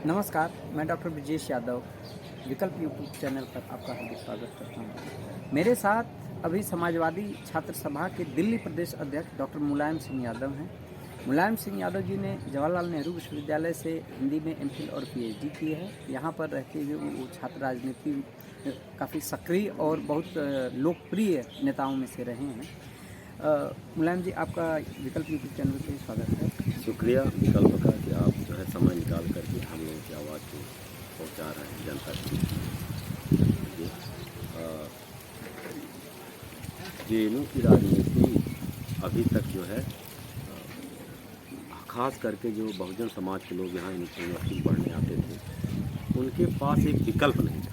नमस्कार, मैं डॉक्टर ब्रजेश यादव विकल्प यूट्यूब चैनल पर आपका हार्दिक स्वागत करता हूँ। मेरे साथ अभी समाजवादी छात्र सभा के दिल्ली प्रदेश अध्यक्ष डॉक्टर मुलायम सिंह यादव हैं। मुलायम सिंह यादव जी ने जवाहरलाल नेहरू विश्वविद्यालय से हिंदी में एमफिल और पीएचडी की है। यहाँ पर रहते हुए वो छात्र राजनीति काफ़ी सक्रिय और बहुत लोकप्रिय नेताओं में से रहे हैं। मुलायम जी, आपका विकल्प यूट्यूब चैनल पर स्वागत है। शुक्रिया विकल्प का कि आप जो है समय निकाल करके हम लोगों की आवाज़ को पहुंचा रहे हैं जनता तक। जेएनयू की राजनीति अभी तक जो है खास करके जो बहुजन समाज के लोग यहाँ यूनिवर्सिटी पढ़ने आते थे उनके पास एक विकल्प नहीं था।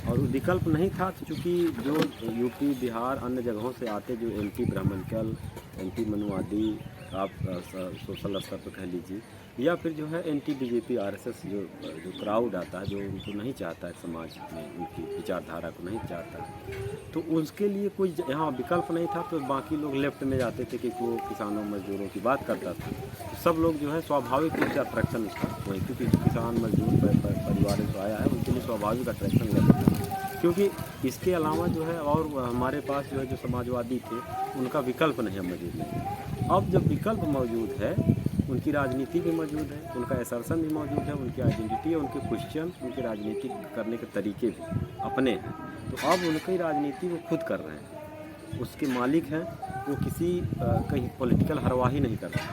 और वो विकल्प नहीं था चूँकि जो यूपी बिहार अन्य जगहों से आते जो एमपी ब्राह्मणकल, एमपी मनुवादी, आप सोशल स्तर पर कह लीजिए, या फिर जो है एंटी बीजेपी आरएसएस जो क्राउड आता है जो उनको नहीं चाहता है, समाज में उनकी विचारधारा को नहीं चाहता है, तो उसके लिए कोई यहाँ विकल्प नहीं था। तो बाकी लोग लेफ्ट में जाते थे कि वो किसानों मजदूरों की बात करता था, तो सब लोग जो है स्वाभाविक रूप से अट्रैक्शन उसका वही, क्योंकि जो किसान मजदूर परिवार से आया है उनके लिए स्वाभाविक अट्रैक्शन लेफ्ट था। क्योंकि इसके अलावा जो है और हमारे पास जो है जो समाजवादी थे उनका विकल्प नहीं है, मौजूद नहीं। अब जब विकल्प मौजूद है, उनकी राजनीति भी मौजूद है, उनका असर्शन भी मौजूद है, उनकी आइडेंटिटी, उनके क्वेश्चन, उनके राजनीति करने के तरीके भी अपने हैं, तो अब उनकी राजनीति वो खुद कर रहे हैं, उसके मालिक हैं। वो किसी कहीं पॉलिटिकल हरवाही नहीं कर रहे,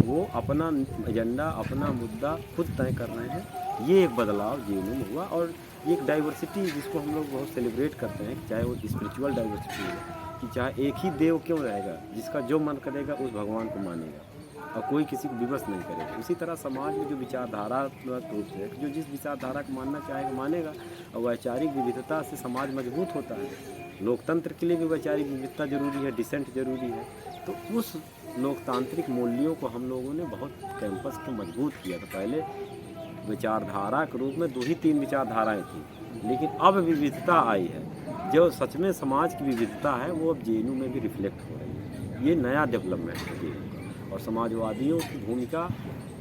वो अपना एजेंडा, अपना मुद्दा खुद तय कर रहे हैं। ये एक बदलाव जेएनयू में हुआ। और ये एक डाइवर्सिटी जिसको हम लोग बहुत सेलिब्रेट करते हैं, चाहे वो स्पिरिचुअल डाइवर्सिटी है कि चाहे एक ही देव क्यों रहेगा, जिसका जो मन करेगा उस भगवान को मानेगा और कोई किसी को विवश नहीं करेगा। उसी तरह समाज में जो विचारधारात्मक रूप से जो जिस विचारधारा को मानना चाहेगा मानेगा, और वैचारिक विविधता से समाज मजबूत होता है। लोकतंत्र के लिए भी वैचारिक विविधता जरूरी है, डिसेंट जरूरी है। तो उस लोकतांत्रिक मूल्यों को हम लोगों ने बहुत कैंपस को मजबूत किया। तो पहले विचारधारा के रूप में 2 ही 3 विचारधाराएं थी, लेकिन अब विविधता आई है। जो सच में समाज की विविधता है वो अब जेएनयू में भी रिफ्लेक्ट हो रही है। ये नया डेवलपमेंट है और समाजवादियों की भूमिका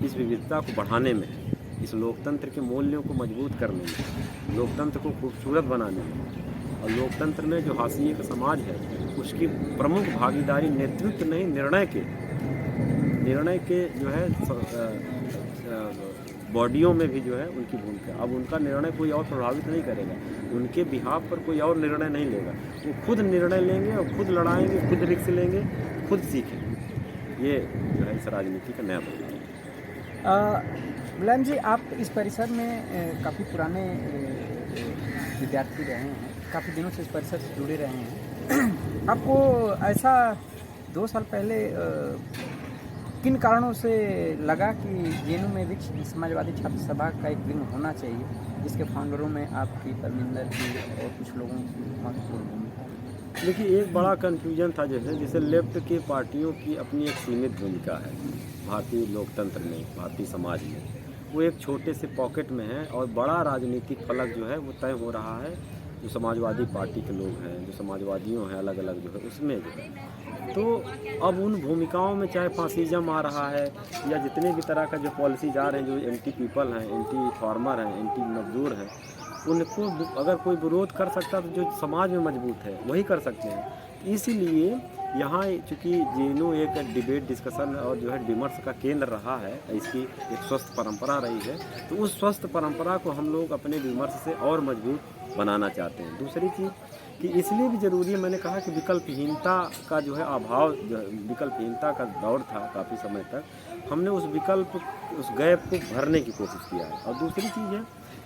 इस विविधता को बढ़ाने में है, इस लोकतंत्र के मूल्यों को मजबूत करने में, लोकतंत्र को खूबसूरत बनाने में। और लोकतंत्र में जो हाशिए का समाज है उसकी प्रमुख भागीदारी नेतृत्व नहीं, निर्णय के जो है बॉडियों में भी जो है उनकी भूमिका। अब उनका निर्णय कोई और प्रभावित नहीं करेगा, उनके बिहाफ पर कोई और निर्णय नहीं लेगा, वो खुद निर्णय लेंगे और खुद लड़ाएंगे, खुद रिस्क लेंगे, खुद सीखेंगे। ये जो है इस राजनीति का नया बदलाव। मुलायम जी, आप इस परिसर में काफ़ी पुराने विद्यार्थी रहे हैं, काफ़ी दिनों से इस परिसर से जुड़े रहे हैं। आपको ऐसा 2 साल पहले किन कारणों से लगा कि जेएनयू में भी समाजवादी छात्र सभा का एक विंग होना चाहिए, जिसके फाउंडरों में आपकी, परमिंदर जी और कुछ लोगों की महत्वपूर्ण भूमिका? देखिए, एक बड़ा कन्फ्यूजन था जैसे लेफ्ट की पार्टियों की अपनी एक सीमित भूमिका है भारतीय लोकतंत्र में, भारतीय समाज में। वो एक छोटे से पॉकेट में है और बड़ा राजनीतिक फलक जो है वो तय हो रहा है जो समाजवादी पार्टी के लोग हैं, जो समाजवादियों हैं अलग अलग जो है उसमें जो है। तो अब उन भूमिकाओं में चाहे फासिज्म आ रहा है या जितने भी तरह का जो पॉलिसीज आ रहे हैं, जो एंटी पीपल हैं, एंटी फार्मर हैं, एंटी मजदूर हैं, उनको अगर कोई विरोध कर सकता है तो जो समाज में मजबूत है वही कर सकते हैं। इसीलिए यहाँ चूँकि जेएनयू एक डिबेट, डिस्कशन और जो है विमर्श का केंद्र रहा है, इसकी एक स्वस्थ परंपरा रही है, तो उस स्वस्थ परंपरा को हम लोग अपने विमर्श से और मजबूत बनाना चाहते हैं। दूसरी चीज़ कि इसलिए भी ज़रूरी है, मैंने कहा कि विकल्पहीनता का जो है अभाव, विकल्पहीनता का दौर था काफ़ी समय तक, हमने उस गैप को भरने की कोशिश किया है। और दूसरी चीज़ है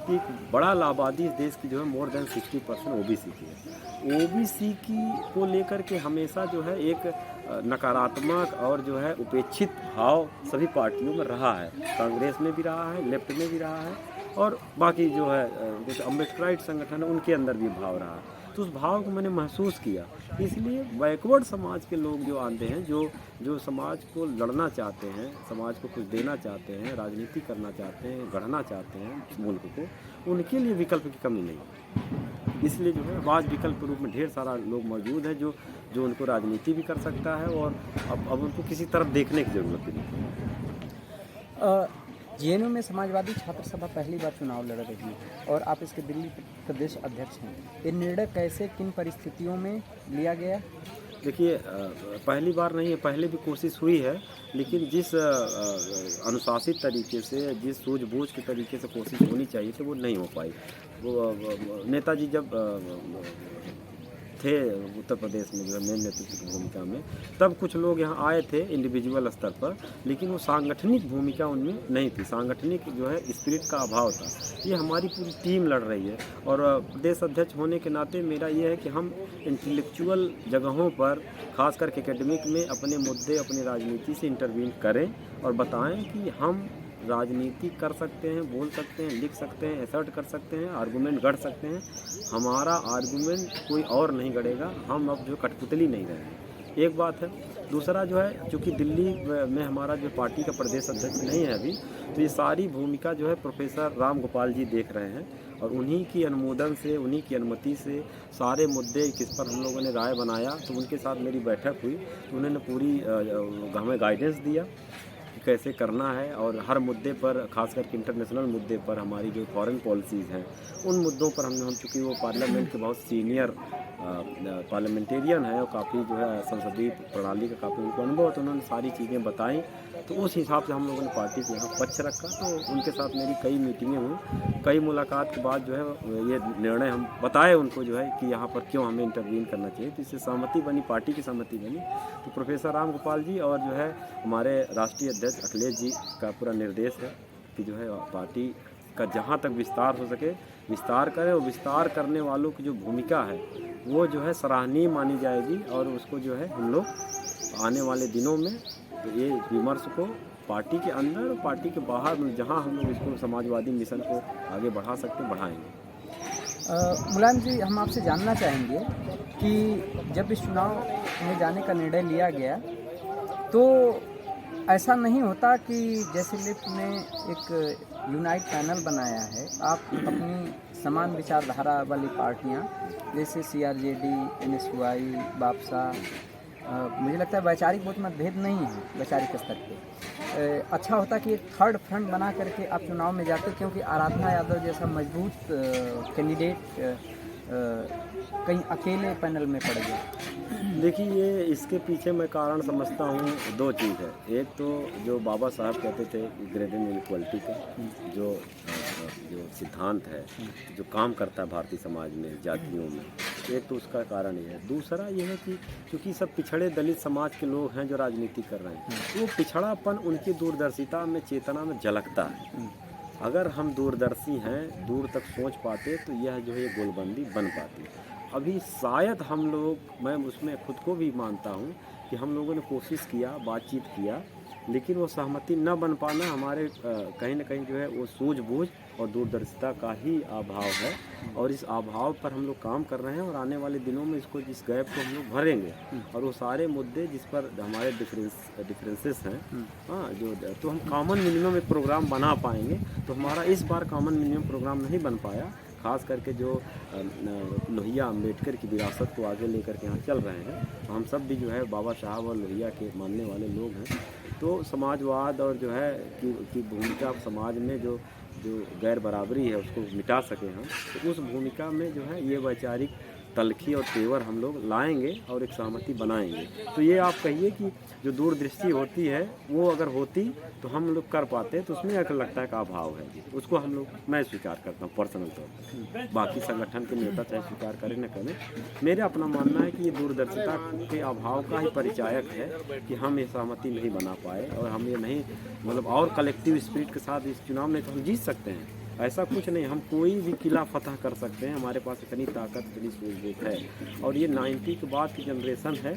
कि बड़ा आबादी इस देश की जो है मोर देन 60% ओबीसी की है। ओबीसी की को लेकर के हमेशा जो है एक नकारात्मक और जो है उपेक्षित भाव सभी पार्टियों में रहा है, कांग्रेस में भी रहा है, लेफ्ट में भी रहा है, और बाकी जो है कुछ अम्बेडकराइट संगठन है उनके अंदर भी भाव रहा है। तो उस भाव को मैंने महसूस किया। इसलिए बैकवर्ड समाज के लोग जो आते हैं, जो समाज को लड़ना चाहते हैं, समाज को कुछ देना चाहते हैं, राजनीति करना चाहते हैं, गढ़ना चाहते हैं मुल्क को, उनके लिए विकल्प की कमी नहीं है। इसलिए जो है आज विकल्प के रूप में ढेर सारा लोग मौजूद है जो उनको राजनीति भी कर सकता है और अब उनको किसी तरफ देखने की ज़रूरत भी नहीं है। जेएनयू में समाजवादी छात्र सभा पहली बार चुनाव लड़ रही है और आप इसके दिल्ली प्रदेश अध्यक्ष हैं। ये निर्णय कैसे, किन परिस्थितियों में लिया गया? देखिए, पहली बार नहीं है, पहले भी कोशिश हुई है, लेकिन जिस अनुशासित तरीके से, जिस सूझबूझ के तरीके से कोशिश होनी चाहिए थी वो नहीं हो पाई। वो नेताजी जब थे उत्तर प्रदेश में, जो है मेन नेतृत्व की भूमिका में, तब कुछ लोग यहाँ आए थे इंडिविजुअल स्तर पर, लेकिन वो सांगठनिक भूमिका उनमें नहीं थी, सांगठनिक जो है स्पिरिट का अभाव था। ये हमारी पूरी टीम लड़ रही है और प्रदेश अध्यक्ष होने के नाते मेरा ये है कि हम इंटेलेक्चुअल जगहों पर, खास करके एकेडमिक में, अपने मुद्दे, अपनी राजनीति से इंटरवीन करें और बताएं कि हम राजनीति कर सकते हैं, बोल सकते हैं, लिख सकते हैं, एसर्ट कर सकते हैं, आर्गूमेंट गढ़ सकते हैं। हमारा आर्गूमेंट कोई और नहीं गढ़ेगा, हम अब जो कठपुतली नहीं रहेंगे, एक बात है। दूसरा जो है, चूँकि दिल्ली में हमारा जो पार्टी का प्रदेश अध्यक्ष नहीं है अभी, तो ये सारी भूमिका जो है प्रोफेसर राम गोपाल जी देख रहे हैं और उन्हीं की अनुमोदन से, उन्हीं की अनुमति से सारे मुद्दे किस पर हम लोगों ने राय बनाया, तो उनके साथ मेरी बैठक हुई, तो उन्होंने पूरी हमें गाइडेंस दिया कैसे करना है और हर मुद्दे पर, खास करके इंटरनेशनल मुद्दे पर, हमारी जो फॉरेन पॉलिसीज़ हैं उन मुद्दों पर हम चूँकि वो पार्लियामेंट के बहुत सीनियर पार्लियामेंटेरियन है और काफ़ी जो है संसदीय प्रणाली का काफ़ी उनको अनुभव, तो उन्होंने सारी चीज़ें बताई, तो उस हिसाब से हम लोगों ने पार्टी को यहाँ पक्ष रखा। तो उनके साथ मेरी कई मीटिंगें हुई, कई मुलाकात के बाद जो है ये निर्णय हम बताए उनको जो है कि यहाँ पर क्यों हमें इंटरवीन करना चाहिए, तो इससे सहमति बनी, पार्टी की सहमति बनी। तो प्रोफेसर राम गोपाल जी और जो है हमारे राष्ट्रीय अध्यक्ष अखिलेश जी का पूरा निर्देश है कि जो है पार्टी का जहाँ तक विस्तार हो सके विस्तार करें, और विस्तार करने वालों की जो भूमिका है वो जो है सराहनीय मानी जाएगी और उसको जो है हम लोग आने वाले दिनों में तो ये विमर्श को पार्टी के अंदर और पार्टी के बाहर, जहाँ हम लोग इसको समाजवादी मिशन को आगे बढ़ा सकते हैं, बढ़ाएंगे। मुलायम जी, हम आपसे जानना चाहेंगे कि जब इस चुनाव में जाने का निर्णय लिया गया तो ऐसा नहीं होता कि जैसे लिफ्ट ने एक यूनाइट पैनल बनाया है, आप अपनी समान विचारधारा वाली पार्टियां जैसे CRJD, NSUI, बापसा, मुझे लगता है वैचारिक बहुत मतभेद नहीं है वैचारिक स्तर पे, अच्छा होता कि एक थर्ड फ्रंट बना करके आप चुनाव में जाते, क्योंकि आराधना यादव जैसा मजबूत कैंडिडेट कहीं अकेले पैनल में पड़ गए। देखिए, ये इसके पीछे मैं कारण समझता हूँ दो चीज़ है। एक तो जो बाबा साहब कहते थे ग्रेडेड इनइक्वालिटी का जो सिद्धांत है, जो काम करता है भारतीय समाज में जातियों में, एक तो उसका कारण ये है। दूसरा ये है कि क्योंकि सब पिछड़े दलित समाज के लोग हैं जो राजनीति कर रहे हैं, तो वो पिछड़ापन उनकी दूरदर्शिता में, चेतना में झलकता है। अगर हम दूरदर्शी हैं, दूर तक सोच पाते तो यह जो है गोलबंदी बन पाती। अभी शायद हम लोग, मैं उसमें खुद को भी मानता हूँ कि हम लोगों ने कोशिश किया, बातचीत किया, लेकिन वो सहमति न बन पाना हमारे कहीं ना कहीं जो है वो सूझबूझ और दूरदर्शिता का ही अभाव है, और इस अभाव पर हम लोग काम कर रहे हैं और आने वाले दिनों में इसको, इस गैप को हम लोग भरेंगे और वो सारे मुद्दे जिस पर हमारे डिफरेंसेस हैं, हाँ, जो तो हम कॉमन मिनिमम एक प्रोग्राम बना पाएंगे। तो हमारा इस बार कॉमन मिनिमम प्रोग्राम नहीं बन पाया, खास करके जो लोहिया अम्बेडकर की विरासत को आगे लेकर के यहाँ चल रहे हैं। हम सब भी जो है बाबा साहब और लोहिया के मानने वाले लोग हैं, तो समाजवाद और जो है कि भूमिका समाज में जो गैर बराबरी है उसको मिटा सके हम, तो उस भूमिका में जो है ये वैचारिक तलखी और तेवर हम लोग लाएंगे और एक सहमति बनाएंगे। तो ये आप कहिए कि जो दूरदृष्टि होती है वो अगर होती तो हम लोग कर पाते, तो उसमें अगर लगता है का अभाव है, उसको हम लोग, मैं स्वीकार करता हूँ पर्सनल तौर पर। बाकी संगठन के नेता चाहे स्वीकार करें न करें, मेरे अपना मानना है कि ये दूरदर्शिता के अभाव का ही परिचायक है कि हम ये सहमति नहीं बना पाए और हम ये नहीं, मतलब और कलेक्टिव स्पिरिट के साथ इस चुनाव में तो हम जीत सकते हैं, ऐसा कुछ नहीं, हम कोई भी किला फतह कर सकते हैं, हमारे पास इतनी ताकत, इतनी सूझबूझ है। और ये 90 के बाद की जनरेशन है,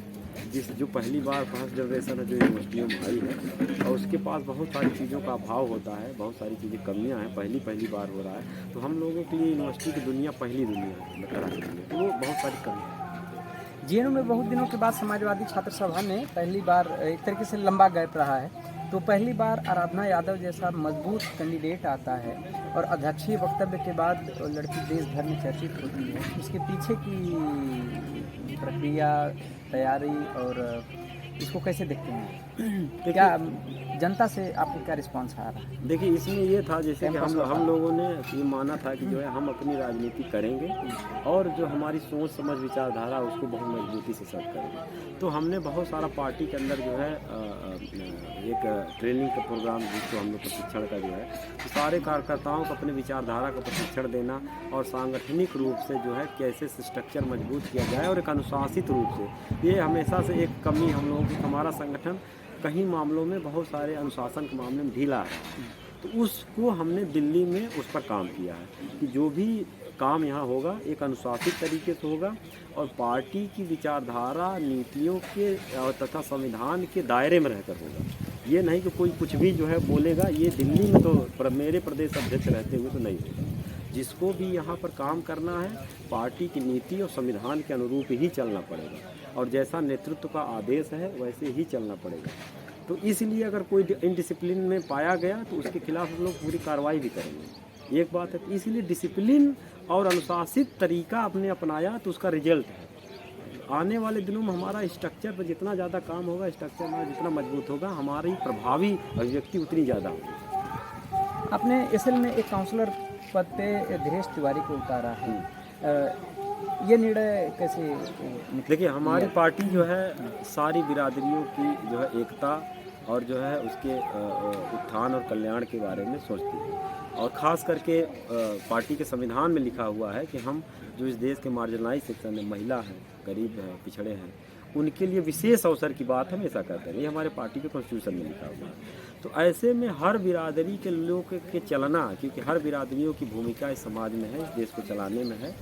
जो पहली बार फर्स्ट जनरेशन है जो यूनिवर्सिटियों में आई है, और उसके पास बहुत सारी चीज़ों का अभाव होता है, बहुत सारी चीज़ें कमियां हैं, पहली बार हो रहा है। तो हम लोगों के लिए यूनिवर्सिटी की दुनिया पहली दुनिया है तरह के लिए, तो वो बहुत सारी कमियाँ। जेएनयू में बहुत दिनों के बाद समाजवादी छात्र सभा ने पहली बार, एक तरीके से लंबा गैप रहा है, तो पहली बार आराधना यादव जैसा मजबूत कैंडिडेट आता है और अध्यक्षीय वक्तव्य के बाद लड़की देश भर में चर्चित होती है। इसके पीछे की प्रक्रिया, तैयारी और इसको कैसे देखते हैं? क्या जनता से आपको क्या रिस्पांस आ रहा है? देखिए, इसमें ये था जैसे कि कैंपस हम लोगों ने ये माना था कि जो है हम अपनी राजनीति करेंगे और जो हमारी सोच समझ विचारधारा उसको बहुत मजबूती से सेट करेंगे। तो हमने बहुत सारा पार्टी के अंदर जो है एक ट्रेनिंग का प्रोग्राम जिसको हम लोग प्रशिक्षण का जो है तो सारे कार्यकर्ताओं को अपने विचारधारा का प्रशिक्षण देना और सांगठनिक रूप से जो है कैसे स्ट्रक्चर मजबूत किया जाए और एक अनुशासित रूप से। ये हमेशा से एक कमी हम लोगों की, हमारा संगठन कहीं मामलों में बहुत सारे अनुशासन के मामले में ढीला है, तो उसको हमने दिल्ली में उस पर काम किया है कि जो भी काम यहाँ होगा एक अनुशासित तरीके से होगा और पार्टी की विचारधारा नीतियों के और तथा संविधान के दायरे में रहकर होगा। ये नहीं कि कोई कुछ भी जो है बोलेगा, ये दिल्ली में तो मेरे प्रदेश अध्यक्ष रहते हुए तो नहीं होगा। जिसको भी यहाँ पर काम करना है पार्टी की नीति और संविधान के अनुरूप ही चलना पड़ेगा और जैसा नेतृत्व का आदेश है वैसे ही चलना पड़ेगा। तो इसलिए अगर कोई इनडिसिप्लिन में पाया गया तो उसके खिलाफ हम लोग पूरी कार्रवाई भी करेंगे। एक बात है, तो इसलिए डिसिप्लिन और अनुशासित तरीका आपने अपनाया तो उसका रिजल्ट है। आने वाले दिनों में हमारा स्ट्रक्चर पर जितना ज़्यादा काम होगा, स्ट्रक्चर हमारा जितना मजबूत होगा, हमारी प्रभावी अभिव्यक्ति उतनी ज़्यादा होगी। आपने असल में एक काउंसलर पद पे धीरेश तिवारी को उतारा है, ये निर्णय कैसे निकला? देखिए, हमारी पार्टी जो है सारी बिरादरियों की जो है एकता और जो है उसके उत्थान और कल्याण के बारे में सोचती है और ख़ास करके पार्टी के संविधान में लिखा हुआ है कि हम जो इस देश के मार्जिनलाइज सेक्शन में महिला हैं, गरीब हैं, पिछड़े हैं, उनके लिए विशेष अवसर की बात हम ऐसा करते हैं। ये हमारे पार्टी के कॉन्स्टिट्यूशन में लिखा हुआ है। तो ऐसे में हर बिरादरी के लोग के चलना, क्योंकि हर बिरादरियों की भूमिका इस समाज में है, इस देश को चलाने में है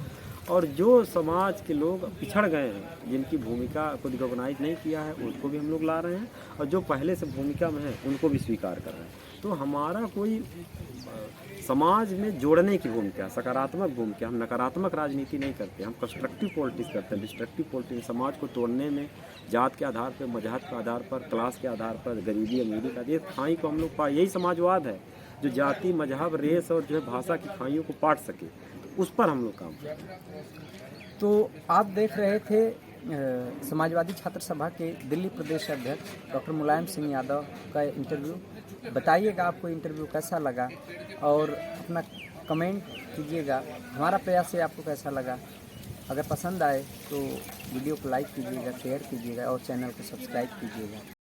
और जो समाज के लोग पिछड़ गए हैं, जिनकी भूमिका को रिकॉग्नाइज नहीं किया है, उसको भी हम लोग ला रहे हैं और जो पहले से भूमिका में है उनको भी स्वीकार कर रहे हैं। तो हमारा कोई समाज में जोड़ने की भूमिका है, सकारात्मक भूमिका। हम नकारात्मक राजनीति नहीं करते, हम कंस्ट्रक्टिव पॉलिटिक्स करते हैं। डिस्ट्रक्टिव पॉलिटिक्स समाज को तोड़ने में जात के आधार पर, मजहब के आधार पर, क्लास के आधार पर, गरीबी अमीरी का ये खाई को हम लोग यही समाजवाद है जो जाति, मजहब, रेस और जो है भाषा की खाइयों को पाट सके, तो उस पर हम लोग काम करते हैं। तो आप देख रहे थे समाजवादी छात्र सभा के दिल्ली प्रदेश अध्यक्ष डॉक्टर मुलायम सिंह यादव का इंटरव्यू। बताइएगा आपको इंटरव्यू कैसा लगा और अपना कमेंट कीजिएगा। हमारा प्रयास से आपको कैसा लगा? अगर पसंद आए तो वीडियो को लाइक कीजिएगा, शेयर कीजिएगा और चैनल को सब्सक्राइब कीजिएगा।